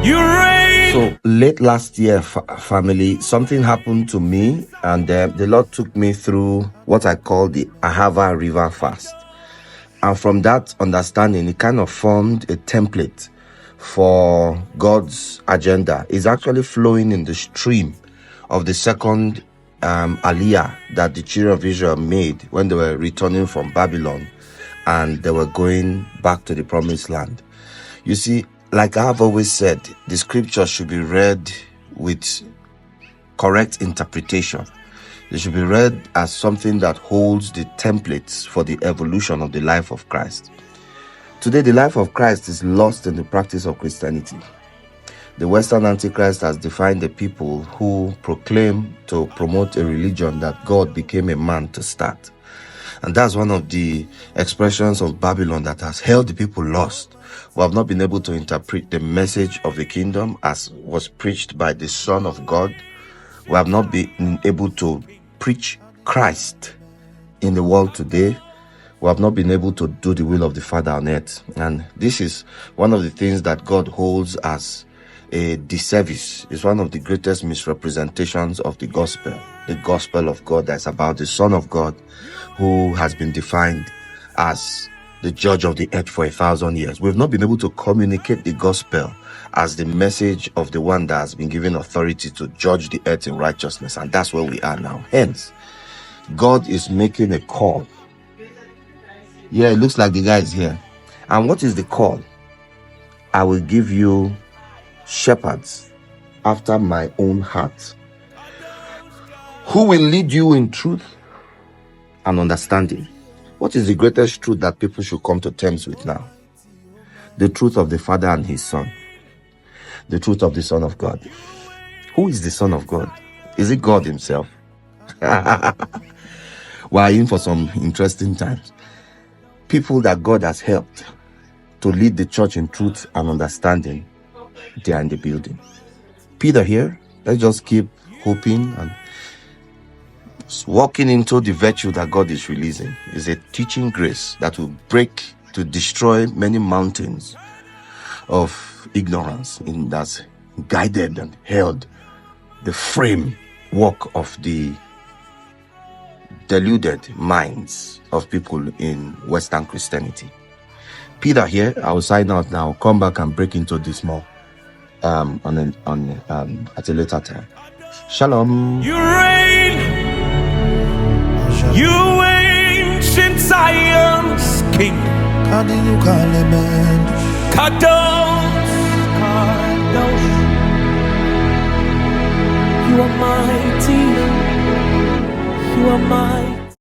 You reign. So late last year, family, something happened to me, and the Lord took me through what I call the Ahava River fast. And from that understanding, it kind of formed a template for God's agenda. It's actually flowing in the stream of the second Aliyah that the children of Israel made when they were returning from Babylon and they were going back to the promised land. You see, like I've always said, the scripture should be read with correct interpretation. They should be read as something that holds the templates for the evolution of the life of Christ. Today, the life of Christ is lost in the practice of Christianity. The Western Antichrist has defined the people who proclaim to promote a religion that God became a man to start. And that's one of the expressions of Babylon that has held the people lost, who have not been able to interpret the message of the kingdom as was preached by the Son of God, who have not been able to preach Christ in the world today. We have not been able to do the will of the Father on earth. And this is one of the things that God holds as a disservice. It's one of the greatest misrepresentations of the gospel of God, that's about the Son of God, who has been defined as the judge of the earth for 1,000 years. We've not been able to communicate the gospel as the message of the one that has been given authority to judge the earth in righteousness. And that's where we are now. Hence, God is making a call. Yeah, it looks like the guy is here. And what is the call? I will give you shepherds after my own heart, who will lead you in truth and understanding. What is the greatest truth that people should come to terms with now? The truth of the Father and His Son. The truth of the Son of God. Who is the Son of God? Is it God Himself? We're in for some interesting times. People that God has helped to lead the church in truth and understanding, they are in the building. Peter here, let's just keep hoping and walking into the virtue that God is releasing. Is a teaching grace that will break, to destroy many mountains of ignorance in that's guided and held the framework of the deluded minds of people in Western Christianity. Peter here, I will sign out now. Come back and break into this more at a later time. Shalom. You reign. You ancient Zion's king. Kadosh. You are mighty. You are mighty.